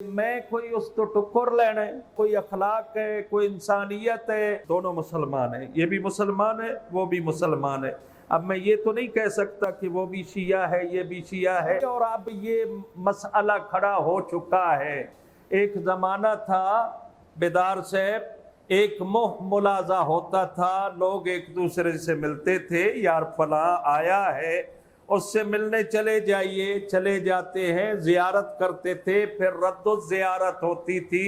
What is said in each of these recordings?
میں کوئی اس تو ٹکر لینا ہے، کوئی اخلاق ہے، کوئی انسانیت ہے، دونوں مسلمان ہیں، یہ بھی مسلمان ہے وہ بھی مسلمان ہے۔ اب میں یہ تو نہیں کہہ سکتا کہ وہ بھی شیعہ ہے یہ بھی شیعہ ہے، اور اب یہ مسئلہ کھڑا ہو چکا ہے۔ ایک زمانہ تھا بیدار صاحب، ایک ملازہ ہوتا تھا، لوگ ایک دوسرے سے ملتے تھے، یار فلاں آیا ہے اس سے ملنے چلے جائیے، چلے جاتے ہیں، زیارت کرتے تھے، پھر رد و زیارت ہوتی تھی،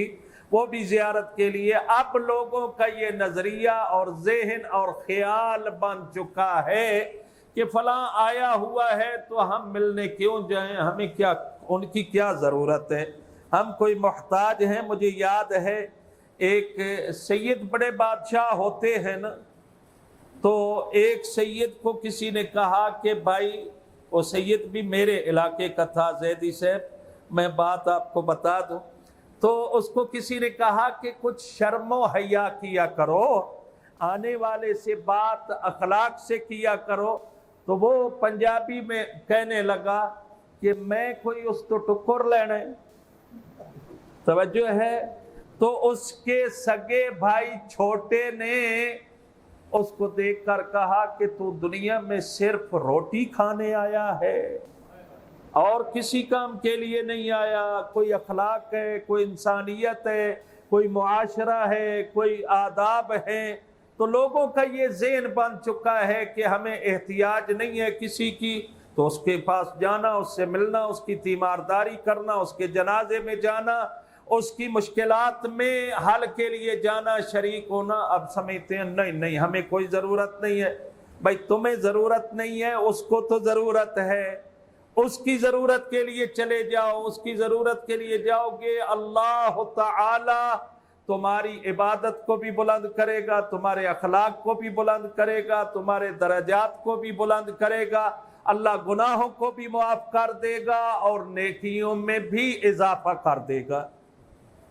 وہ بھی زیارت کے لیے۔ اب لوگوں کا یہ نظریہ اور ذہن اور خیال بن چکا ہے کہ فلاں آیا ہوا ہے تو ہم ملنے کیوں جائیں، ہمیں کیا، ان کی کیا ضرورت ہے، ہم کوئی محتاج ہیں۔ مجھے یاد ہے ایک سید بڑے بادشاہ ہوتے ہیں نا، تو ایک سید کو کسی نے کہا کہ بھائی، وہ سید بھی میرے علاقے کا تھا، زیدی صاحب، میں بات آپ کو بتا دوں، تو اس کو کسی نے کہا کہ کچھ شرم و حیا کیا کرو، آنے والے سے بات اخلاق سے کیا کرو۔ تو وہ پنجابی میں کہنے لگا کہ میں کوئی اس تو ٹکر لینا ہے، توجہ ہے۔ تو اس کے سگے بھائی چھوٹے نے اس کو دیکھ کر کہا کہ تو دنیا میں صرف روٹی کھانے آیا ہے اور کسی کام کے لیے نہیں آیا، کوئی اخلاق ہے، کوئی انسانیت ہے، کوئی معاشرہ ہے، کوئی آداب ہیں۔ تو لوگوں کا یہ ذہن بن چکا ہے کہ ہمیں احتیاج نہیں ہے کسی کی، تو اس کے پاس جانا، اس سے ملنا، اس کی تیمارداری کرنا، اس کے جنازے میں جانا، اس کی مشکلات میں حل کے لیے جانا، شریک ہونا۔ اب سمجھتے ہیں نہیں ہمیں کوئی ضرورت نہیں ہے۔ بھائی تمہیں ضرورت نہیں ہے، اس کو تو ضرورت ہے، اس کی ضرورت کے لیے چلے جاؤ، اس کی ضرورت کے لیے جاؤ گے، اللہ تعالی تمہاری عبادت کو بھی بلند کرے گا، تمہارے اخلاق کو بھی بلند کرے گا، تمہارے درجات کو بھی بلند کرے گا، اللہ گناہوں کو بھی معاف کر دے گا اور نیکیوں میں بھی اضافہ کر دے گا۔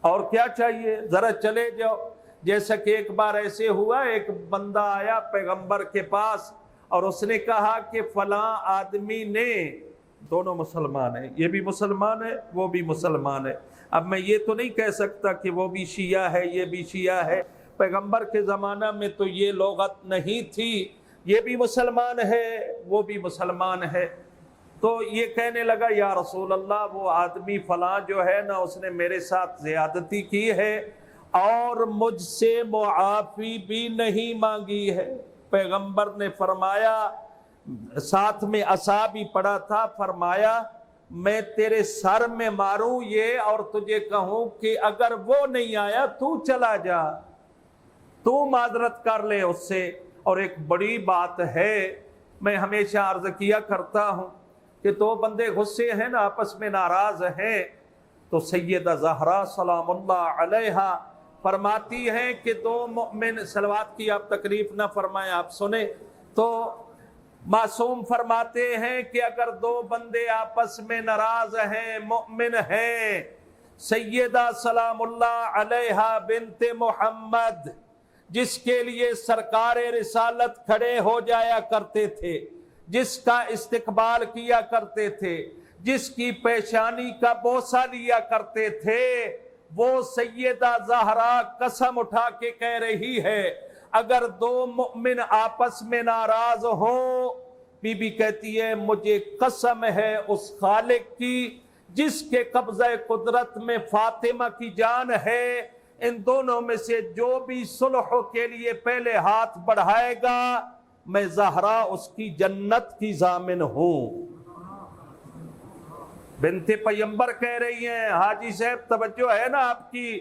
اور کیا چاہیے، ذرا چلے جاؤ۔ جیسا کہ ایک بار ایسے ہوا، ایک بندہ آیا پیغمبر کے پاس اور اس نے کہا کہ فلاں آدمی نے، دونوں مسلمان ہیں، یہ بھی مسلمان ہے وہ بھی مسلمان ہے۔ اب میں یہ تو نہیں کہہ سکتا کہ وہ بھی شیعہ ہے یہ بھی شیعہ ہے، پیغمبر کے زمانہ میں تو یہ لغت نہیں تھی، یہ بھی مسلمان ہے وہ بھی مسلمان ہے۔ تو یہ کہنے لگا یا رسول اللہ، وہ آدمی فلاں جو ہے نا، اس نے میرے ساتھ زیادتی کی ہے اور مجھ سے معافی بھی نہیں مانگی ہے۔ پیغمبر نے فرمایا، ساتھ میں عصا بھی پڑا تھا، فرمایا میں تیرے سر میں ماروں یہ اور تجھے کہوں کہ اگر وہ نہیں آیا تو چلا جا، تو معذرت کر لے اس سے۔ اور ایک بڑی بات ہے، میں ہمیشہ عرض کیا کرتا ہوں کہ دو بندے غصے ہیں نا، آپس میں ناراض ہیں، تو سیدہ زہرا سلام اللہ علیہا فرماتی ہیں کہ دو مومن، صلوات کی آپ تکلیف نہ فرمائیں، آپ سنیں، تو معصوم فرماتے ہیں کہ اگر دو بندے آپس میں ناراض ہیں، مومن ہیں، سیدہ سلام اللہ علیہا بنت محمد، جس کے لیے سرکار رسالت کھڑے ہو جایا کرتے تھے، جس کا استقبال کیا کرتے تھے، جس کی پیشانی کا بوسہ لیا کرتے تھے، وہ سیدہ زہرا قسم اٹھا کے کہہ رہی ہے اگر دو مومن آپس میں ناراض ہوں، بی بی کہتی ہے مجھے قسم ہے اس خالق کی جس کے قبضہ قدرت میں فاطمہ کی جان ہے، ان دونوں میں سے جو بھی صلح کے لیے پہلے ہاتھ بڑھائے گا، میں زہرا اس کی جنت کی ضامن ہوں۔ بنت پیمبر کہہ رہی ہیں، حاجی صاحب توجہ ہے نا آپ کی،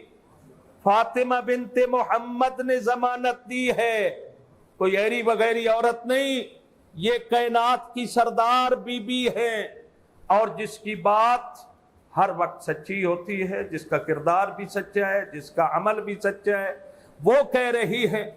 فاطمہ بنت محمد نے ضمانت دی ہے، کوئی ایری وغیری عورت نہیں، یہ کائنات کی سردار بی بی ہے، اور جس کی بات ہر وقت سچی ہوتی ہے، جس کا کردار بھی سچا ہے، جس کا عمل بھی سچا ہے، وہ کہہ رہی ہے